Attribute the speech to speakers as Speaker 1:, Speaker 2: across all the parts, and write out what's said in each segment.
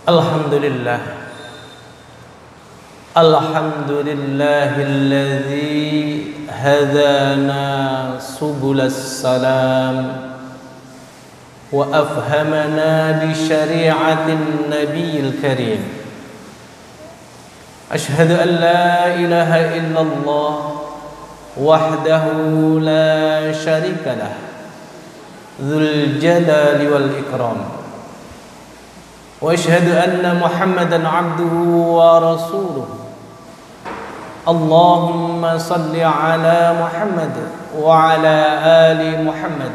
Speaker 1: Alhamdulillah, alhamdulillahilladzi hadana subulas salam wa afhamana bi syari'atin nabiyil karim. Ashhadu an la ilaha illallah wahdahu la syarika lah, dzul jalali wal ikram. وأشهد أن محمدًا عبده ورسوله. اللهم صل على محمد وعلى آل محمد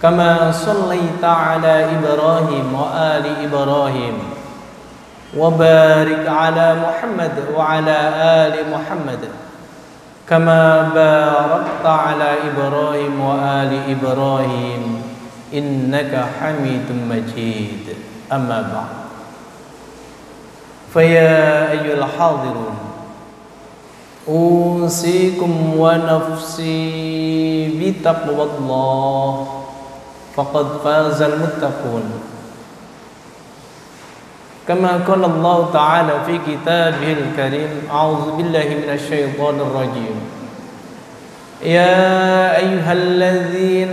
Speaker 1: كما صليت على إبراهيم وآل إبراهيم وبارك على محمد وعلى آل محمد كما باركت على إبراهيم وآل إبراهيم إنك حميد مجيد. أما بعد فيا أيها الحاضرون أوصيكم ونفسي بتقوى الله فقد فاز المتقون كما قال الله تعالى في كتابه الكريم أعوذ بالله من الشيطان الرجيم يا أيها الذين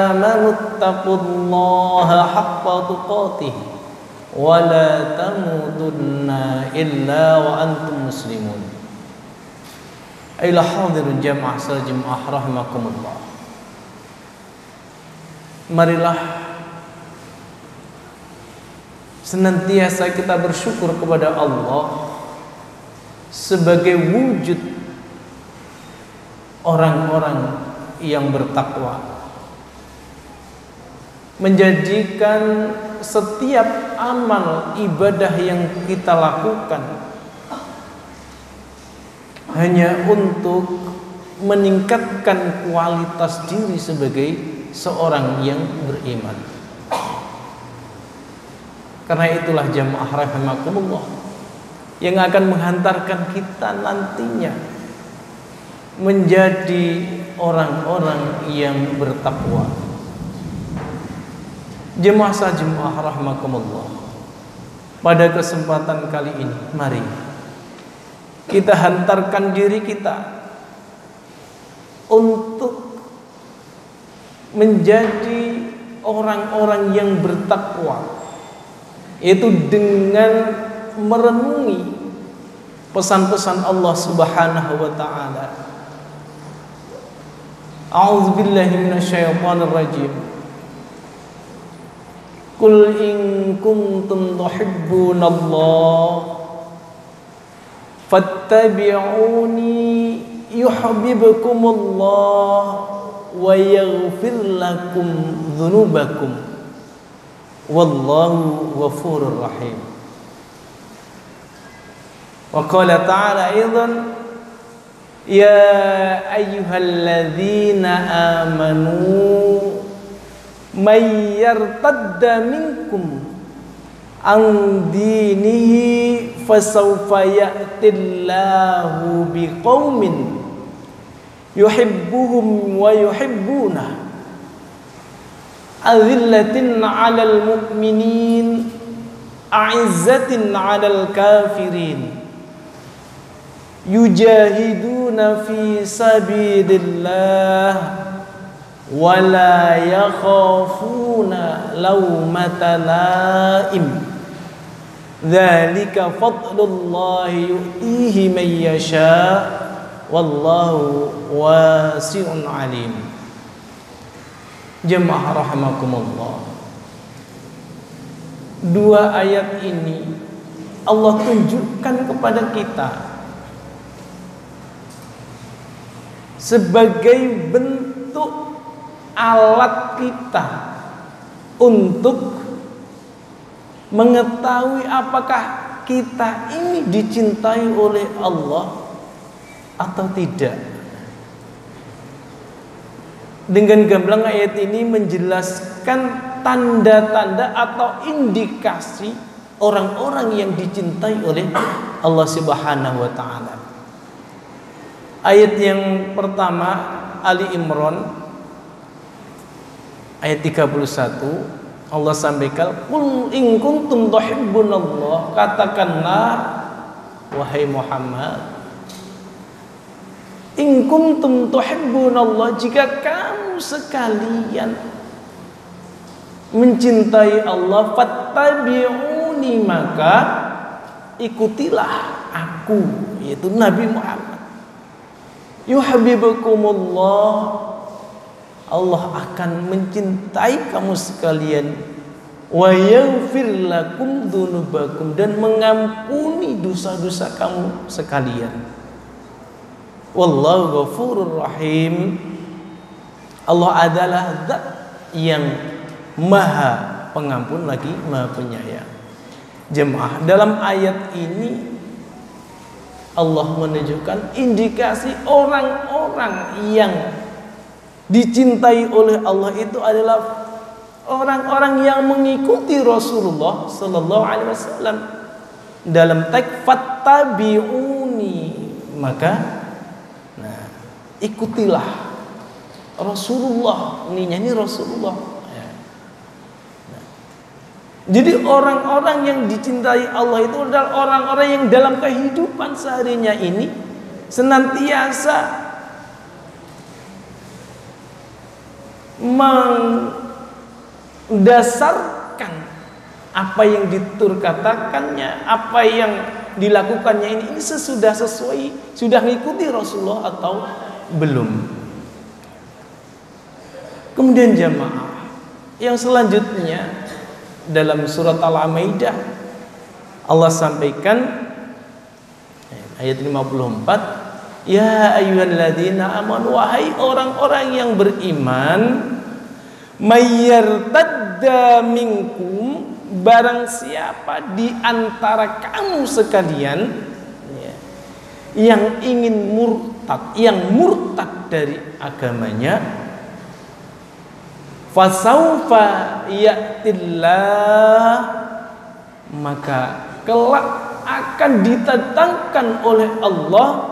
Speaker 1: آمنوا اتقوا الله حق تقاته ولا تموتن إلا وأنتم مسلمون. أيها الحاضرون jamaah salat Jumat rahimakumullah. Marilah senantiasa kita bersyukur kepada Allah sebagai wujud orang-orang yang bertakwa, menjadikan setiap amal ibadah yang kita lakukan hanya untuk meningkatkan kualitas diri sebagai seorang yang beriman. Karena itulah jamaah rahimakumullah yang akan menghantarkan kita nantinya menjadi orang-orang yang bertakwa. Jemaah sajemaah rahmakumullah, pada kesempatan kali ini mari kita hantarkan diri kita untuk menjadi orang-orang yang bertakwa, yaitu dengan merenungi pesan-pesan Allah Subhanahu wa taala. A'udzu billahi minasyaitonir rajim. Qul in kuntum tuhibbunallah fattabi'uni yuhibbukumullah wa yaghfir lakum dzunubakum wallahu ghafurur rahim. Wa qala ta'ala aidan ya ayyuhalladzina amanu may yartadda minkum an dinihi fasawfa ya'tillahu biqaumin yuhibbuhum wa yuhibbunah azillatin 'alal mu'minin a'izzatin 'alal kafirin yujahiduna fi sabilillah wa la yakhafuna lawmata laim dzalika fadlullahi yu'tihi man yasha wallahu wasi'un alim. Jemaah rahimakumullah, dua ayat ini Allah tunjukkan kepada kita sebagai bentuk alat kita untuk mengetahui apakah kita ini dicintai oleh Allah atau tidak. Dengan gamblang ayat ini menjelaskan tanda-tanda atau indikasi orang-orang yang dicintai oleh Allah Subhanahu wa taala. Ayat yang pertama Ali Imran ayat 31, Allah sampaikan, "Qul in kuntum tuhibbunallah," katakanlah wahai Muhammad, in kuntum tuhibbunallah, jika kamu sekalian mencintai Allah, fattabi'uni, maka ikutilah aku, yaitu Nabi Muhammad. Yuhibbukumullah, Allah akan mencintai kamu sekalian, wa yaghfir lakum dzunubakum, dan mengampuni dosa-dosa kamu sekalian. Wallahu ghafurur rahim. Allah adalah zat yang maha pengampun lagi maha penyayang. Jemaah, dalam ayat ini Allah menunjukkan indikasi orang-orang yang dicintai oleh Allah itu adalah orang-orang yang mengikuti Rasulullah sallallahu alaihi wasallam. Dalam teks fattabi'uni, maka ikutilah Rasulullah, ini Rasulullah. Jadi orang-orang yang dicintai Allah itu adalah orang-orang yang dalam kehidupan seharinya ini senantiasa mendasarkan apa yang katakannya, apa yang dilakukannya ini sudah sesuai, sudah mengikuti Rasulullah atau belum. Kemudian jamaah yang selanjutnya dalam surat Al-Maidah Allah sampaikan ayat 54, ya ayyuhalladzina amanu, wahai orang-orang yang beriman, mayyartadda minkum, barang siapa di antara kamu sekalian yang ingin murtad, yang murtad dari agamanya, fasaufa ya'tillah, maka kelak akan didatangkan oleh Allah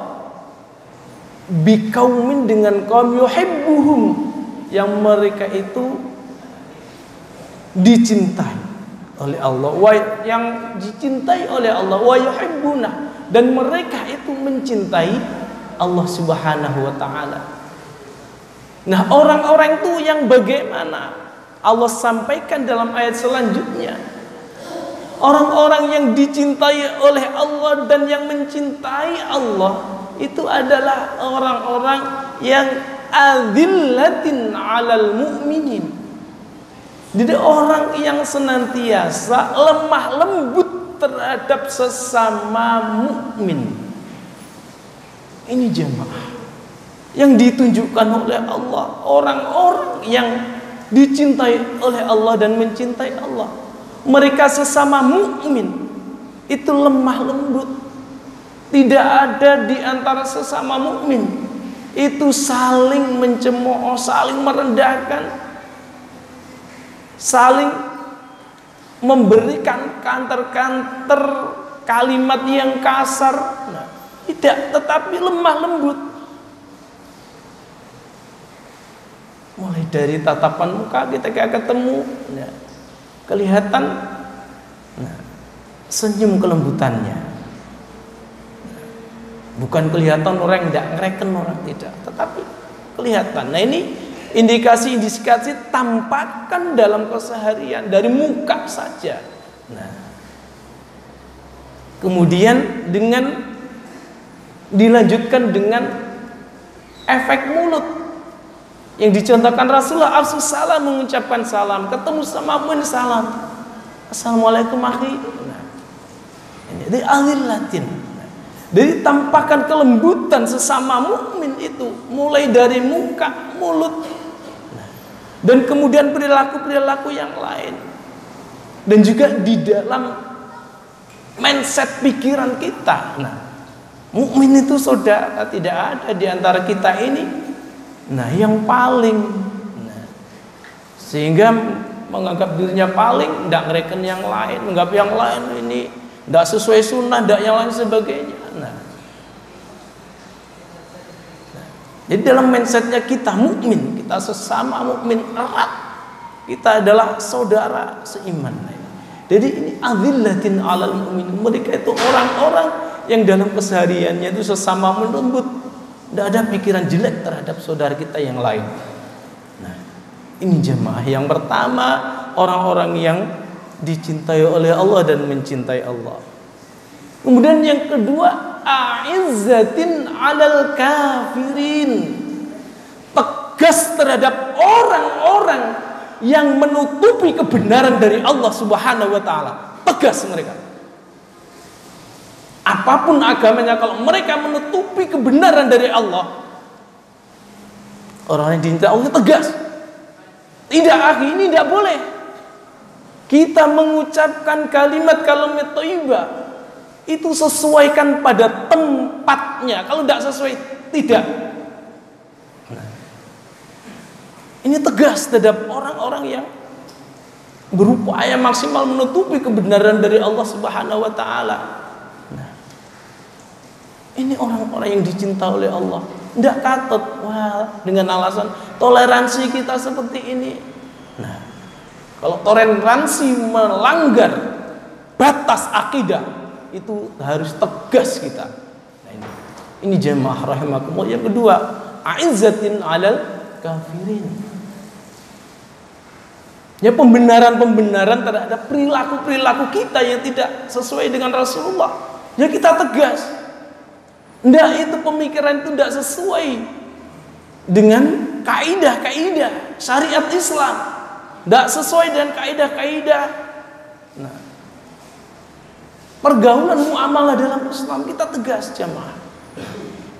Speaker 1: biqaumin, dengan kaum yuhibbuhum, yang mereka itu dicintai oleh Allah, yang dicintai oleh Allah, wa yuhibbuna, dan mereka itu mencintai Allah Subhanahu wa taala. Nah, orang-orang itu yang bagaimana? Allah sampaikan dalam ayat selanjutnya, orang-orang yang dicintai oleh Allah dan yang mencintai Allah itu adalah orang-orang yang adzillatin 'alal mu'minin. Jadi orang yang senantiasa lemah lembut terhadap sesama mukmin. Ini jemaah yang ditunjukkan oleh Allah, orang-orang yang dicintai oleh Allah dan mencintai Allah. Mereka sesama mukmin itu lemah lembut. Tidak ada di antara sesama mukmin itu saling mencemooh, saling merendahkan, saling memberikan kanter-kanter kalimat yang kasar. Tidak, tetapi lemah lembut. Mulai dari tatapan muka ketika ketemu, kelihatan senyum kelembutannya. Bukan kelihatan orang yang tidak ngereken orang, tidak, tetapi kelihatan. Nah, ini indikasi-indikasi tampakkan dalam keseharian dari muka saja. Nah, kemudian dilanjutkan dengan efek mulut yang dicontohkan Rasulullah, afsus salam, mengucapkan salam, ketemu sama pun salam, assalamualaikum akhi. Nah, ini dari azillatin. Jadi tampakkan kelembutan sesama mukmin itu mulai dari muka, mulut, dan kemudian perilaku-perilaku yang lain, dan juga di dalam mindset pikiran kita. Nah, mukmin itu saudara, tidak ada di antara kita ini yang paling, sehingga menganggap dirinya paling, tidak ngereken yang lain, menganggap yang lain ini tidak sesuai sunnah, tidak yang lain sebagainya. Jadi dalam mindsetnya kita mukmin, kita sesama mukmin erat, kita adalah saudara seiman. Jadi ini adzillatin alal mu'min, mereka itu orang-orang yang dalam kesehariannya itu sesama melembut, tidak ada pikiran jelek terhadap saudara kita yang lain. Nah, ini jemaah yang pertama, orang-orang yang dicintai oleh Allah dan mencintai Allah. Kemudian yang kedua, a'izzatin 'alal kafirin, tegas terhadap orang-orang yang menutupi kebenaran dari Allah Subhanahu wa taala. Tegas mereka. Apapun agamanya, kalau mereka menutupi kebenaran dari Allah, orang yang dicintai Allah tegas. Tidak, akhi, ini tidak boleh. Kita mengucapkan kalimat thayyibah itu sesuaikan pada tempatnya. Kalau tidak sesuai, tidak. Ini tegas terhadap orang-orang yang berupaya maksimal menutupi kebenaran dari Allah Subhanahu wa taala. Nah, ini orang-orang yang dicintai oleh Allah. Tidak katut, wah, dengan alasan toleransi kita seperti ini. Nah, kalau toleransi melanggar batas akidah, itu harus tegas kita. Nah, ini jemaah rahimakumullah. Yang kedua, a'izzatin 'alal kafirin. Ya, pembenaran-pembenaran terhadap perilaku-perilaku kita yang tidak sesuai dengan Rasulullah, ya kita tegas. Ndak, itu pemikiran itu tidak sesuai dengan kaidah-kaidah syariat Islam, tidak sesuai dengan kaidah-kaidah. Nah, pergaulan muamalah dalam Islam kita tegas, jamaah.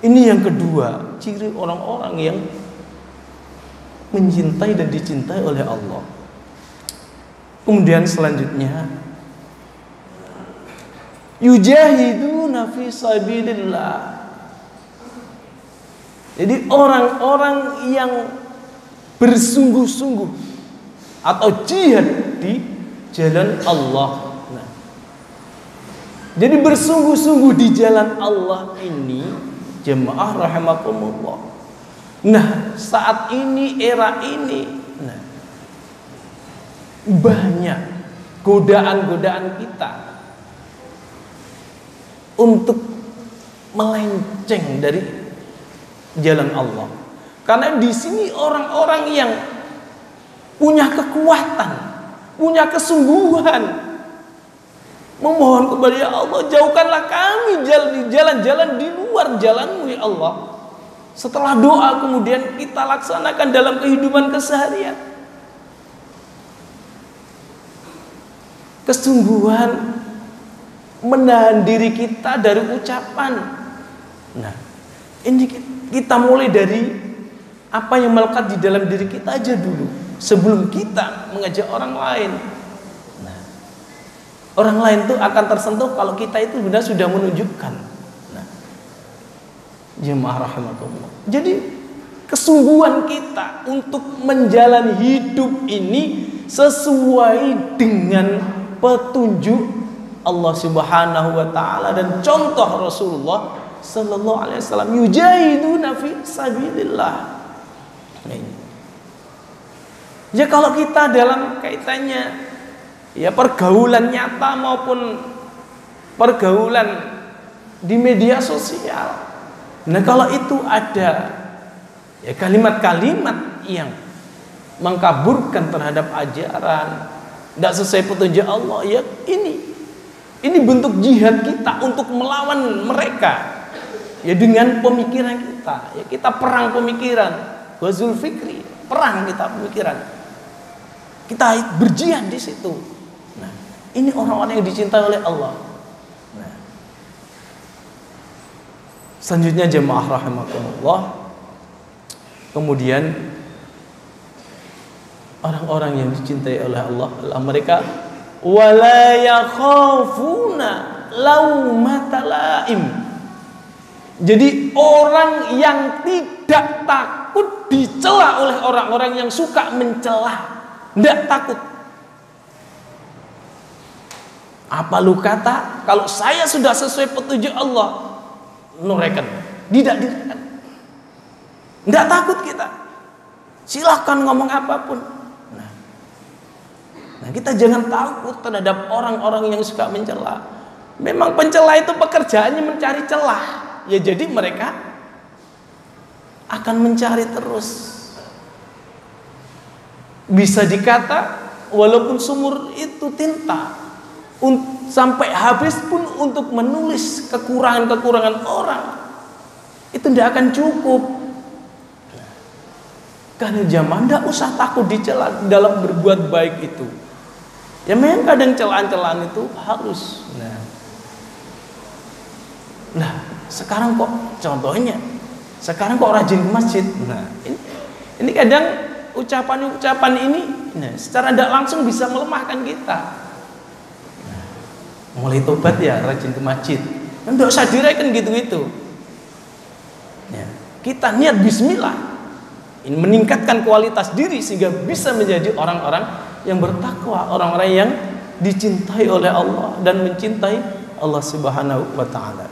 Speaker 1: Ini yang kedua, ciri orang-orang yang mencintai dan dicintai oleh Allah. Kemudian selanjutnya, yujahiduna fi sabilillah. Jadi orang-orang yang bersungguh-sungguh atau jihad di jalan Allah. Nah, jadi bersungguh-sungguh di jalan Allah ini, jemaah rahimakumullah. Nah, saat ini, era ini, nah, banyak godaan-godaan kita untuk melenceng dari jalan Allah. Karena di sini orang-orang yang punya kekuatan, punya kesungguhan, memohon kepada Allah, jauhkanlah kami jalan-jalan di luar jalan-Mu ya Allah. Setelah doa kemudian kita laksanakan dalam kehidupan keseharian. Kesungguhan menahan diri kita dari ucapan. Nah, ini kita mulai dari apa yang melekat di dalam diri kita aja dulu, sebelum kita mengajak orang lain. Nah, orang lain tuh akan tersentuh kalau kita itu benar sudah menunjukkan. Nah, jemaah rahimakumullah. Jadi kesungguhan kita untuk menjalani hidup ini sesuai dengan petunjuk Allah Subhanahu wa taala dan contoh Rasulullah sallallahu alaihi wasallam, yujahiduna fi sabilillah. Nah, ini. Ya, kalau kita dalam kaitannya ya pergaulan nyata maupun pergaulan di media sosial, nah kalau itu ada ya kalimat-kalimat yang mengkaburkan terhadap ajaran, tidak sesuai petunjuk Allah, ya ini bentuk jihad kita untuk melawan mereka, ya dengan pemikiran kita, ya kita perang pemikiran, ghazul fikri, perang kita pemikiran, kita berjihad di situ. Nah, ini orang-orang yang dicintai oleh Allah. Nah, selanjutnya jemaah rahimakumullah, kemudian orang-orang yang dicintai oleh Allah adalah mereka wala yakhafuna laumata laim. Jadi orang yang tidak takut dicela oleh orang-orang yang suka mencela, tidak takut. Apa lu kata kalau saya sudah sesuai petunjuk Allah, nureken, tidak direken. Tidak takut kita. Silahkan ngomong apapun. Nah, kita jangan takut terhadap orang-orang yang suka mencela. Memang pencela itu pekerjaannya mencari celah. Ya jadi mereka akan mencari terus. Bisa dikata walaupun sumur itu tinta, sampai habis pun untuk menulis kekurangan-kekurangan orang, itu tidak akan cukup. Karena zaman tidak usah takut dicela dalam berbuat baik itu. Ya memang kadang celaan-celaan itu harus. Nah, sekarang kok contohnya, sekarang kok rajin ke masjid. Nah, ini kadang ucapan-ucapan ini, secara tidak langsung bisa melemahkan kita. Mulai tobat ya, rajin ke masjid. Tidak usah direken gitu-gitu. Ya, kita niat bismillah, ini meningkatkan kualitas diri sehingga bisa menjadi orang-orang yang bertakwa, orang-orang yang dicintai oleh Allah dan mencintai Allah Subhanahu wa taala.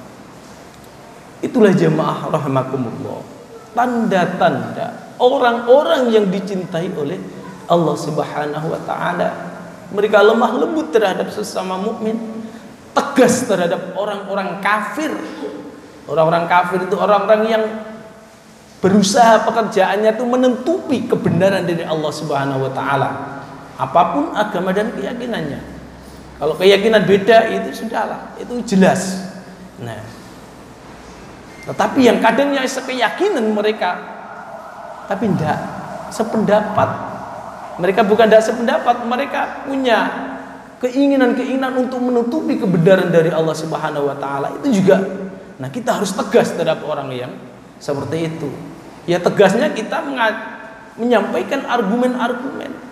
Speaker 1: Itulah jemaah rahimakumullah, tanda-tanda orang-orang yang dicintai oleh Allah Subhanahu wa taala. Mereka lemah lembut terhadap sesama mukmin, tegas terhadap orang-orang kafir. Orang-orang kafir itu orang-orang yang berusaha pekerjaannya itu menutupi kebenaran dari Allah Subhanahu wa taala. Apapun agama dan keyakinannya. Kalau keyakinan beda itu sudahlah, itu jelas. Nah, tetapi yang kadangnya sekeyakinan mereka, tapi tidak sependapat. Mereka bukan tidak sependapat, mereka punya keinginan-keinginan untuk menutupi kebenaran dari Allah Subhanahu wa taala. Itu juga. Nah, kita harus tegas terhadap orang yang seperti itu. Ya tegasnya kita menyampaikan argumen-argumen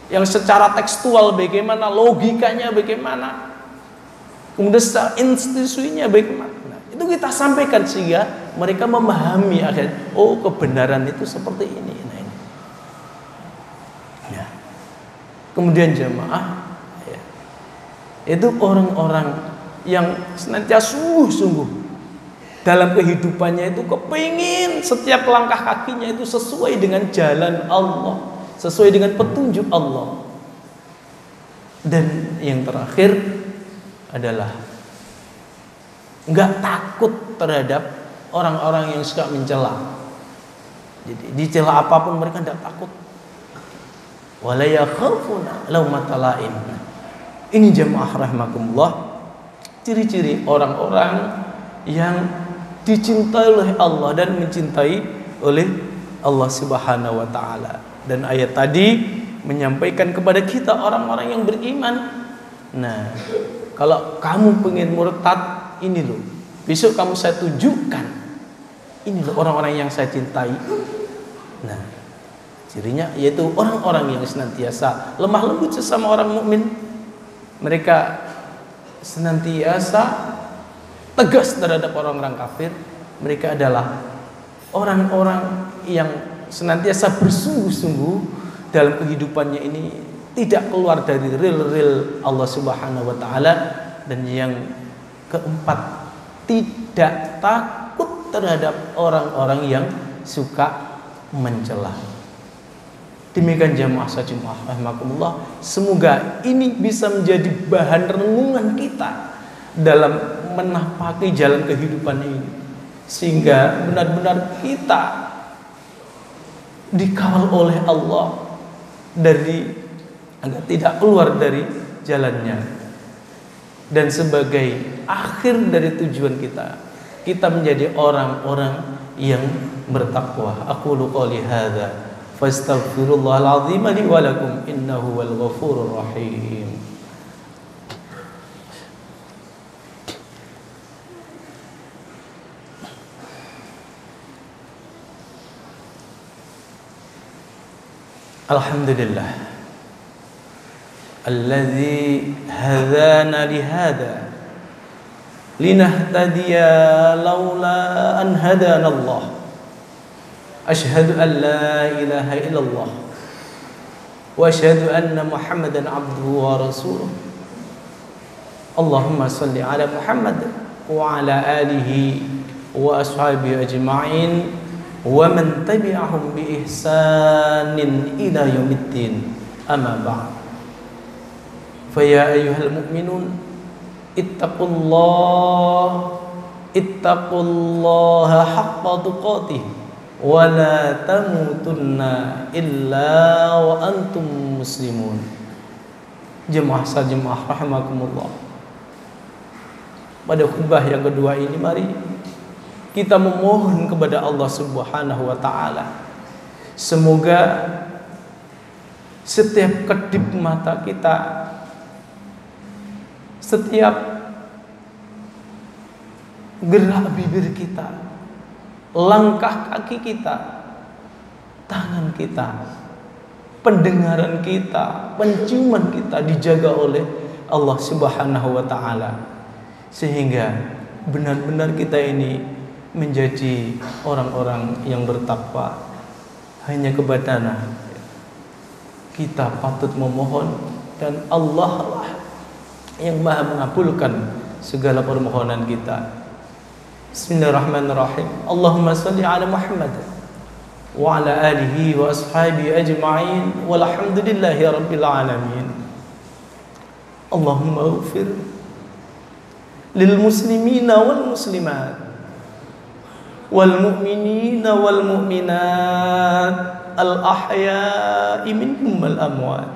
Speaker 1: yang secara tekstual bagaimana, logikanya bagaimana, kemudian secara institusinya bagaimana. Nah, itu kita sampaikan sehingga mereka memahami akhirnya, oh kebenaran itu seperti ini. Nah, ini. Ya. Kemudian jemaah, ya, itu orang-orang yang senantiasa sungguh-sungguh dalam kehidupannya itu kepingin setiap langkah kakinya itu sesuai dengan jalan Allah, sesuai dengan petunjuk Allah. Dan yang terakhir adalah enggak takut terhadap orang-orang yang suka mencela. Jadi dicela apapun mereka enggak takut. Wala yakhafuna laumata laim. Ini jemaah rahimakumullah, ciri-ciri orang-orang yang dicintai oleh Allah dan mencintai oleh Allah Subhanahu wa taala. Dan ayat tadi menyampaikan kepada kita orang-orang yang beriman. Nah, kalau kamu pengen murtad, ini loh. Besok kamu saya tunjukkan. Ini loh orang-orang yang saya cintai. Nah, cirinya yaitu orang-orang yang senantiasa lemah lembut sesama orang mukmin. Mereka senantiasa tegas terhadap orang-orang kafir. Mereka adalah orang-orang yang senantiasa bersungguh-sungguh dalam kehidupannya ini, tidak keluar dari real Allah Subhanahu wa taala. Dan yang keempat, tidak takut terhadap orang-orang yang suka mencela. Demikian jamaah sajumah rahimakumullah, semoga ini bisa menjadi bahan renungan kita dalam menapaki jalan kehidupan ini, sehingga benar-benar kita dikawal oleh Allah dari agar tidak keluar dari jalannya. Dan sebagai akhir dari tujuan kita menjadi orang-orang yang bertakwa. Aqulu qouli hadza fastaghfirullahal azim li wa lakum innahu wal ghafurur rahim. Alhamdulillah alladzi hadana lihada linahtadiya laula an hadana Allah. Asyhadu an la ilaha illallah wa asyhadu anna Muhammadan abduhu wa rasuluh. Allahumma salli ala Muhammad wa ala alihi wa ashabihi ajma'in wa man tabi'ahum bi ihsanin ila yaumiddin. Amma ba'd. Fa ya ayyuhal mu'minun ittaqullaha haqqa tuqatih wa la tamutunna illa wa antum muslimun. Jemaah sajemaah rahimakumullah. Pada khutbah yang kedua ini mari kita memohon kepada Allah Subhanahu wa taala, semoga setiap kedip mata kita, setiap gerak bibir kita, langkah kaki kita, tangan kita, pendengaran kita, penciuman kita dijaga oleh Allah Subhanahu wa taala, sehingga benar-benar kita ini menjadi orang-orang yang bertakwa. Hanya kepadanya kita patut memohon, dan Allah lah yang maha mengabulkan segala permohonan kita. Bismillahirrahmanirrahim. Allahumma salli ala Muhammad wa ala alihi wa ashabihi ajma'in walhamdulillahi rabbil alamin. Allahumma ighfir lil muslimina wal muslimat wal mu'minina wal mu'minat al ahya'i minhum wal amwat.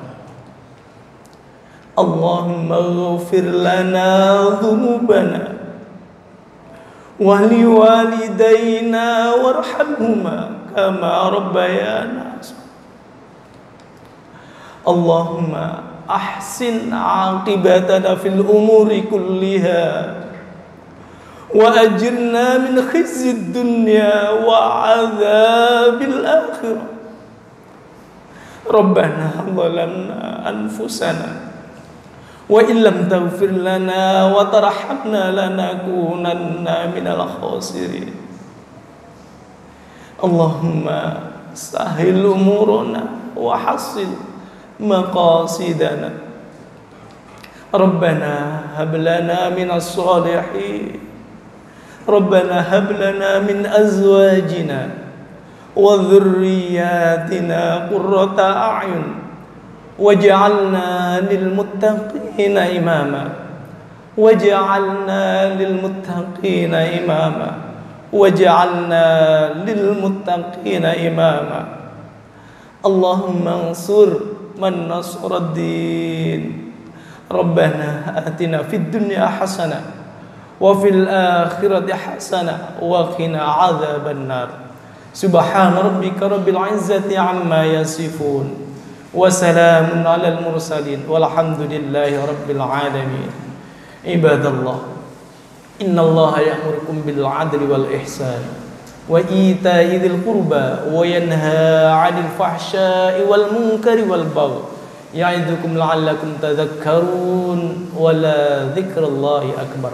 Speaker 1: Allahumma ighfir lana dhunubana wa liwalidayna warhamhuma kama rabbayana. Allahumma ahsin aqibatana fil umuri kulliha wa ajirna min khizyid dunya wa adzabil akhirah. Rabbana zalamna anfusana wa illam taghfir lana wa tarhamna lanakunanna minal khasirin. Allahumma sahil umurana wa hassil maqasidana. Rabbana hab lana minas salihin. Rabbana hab lana min azwajina wa dhurriyyatina qurrata a'yun waj'alna lil muttaqina imama waj'alna lil muttaqina imama waj'alna lil muttaqina imama. Allahumma ansur man nasara ad-din. Rabbana atina fid dunya hasanah wa fil akhirati hasanah wa qina adzaban nar. Subhana rabbika rabbil izzati amma yasifun wa salamun alal mursalin walhamdulillahi rabbil alamin. Ibadallah, innallaha ya'murukum bil 'adli wal ihsan wa ita'i dzil qurba wa yanha 'anil fahsya'i wal munkari wal baghi ya'idukum la'allakum tadhakkarun wa la dzikrullahi akbar.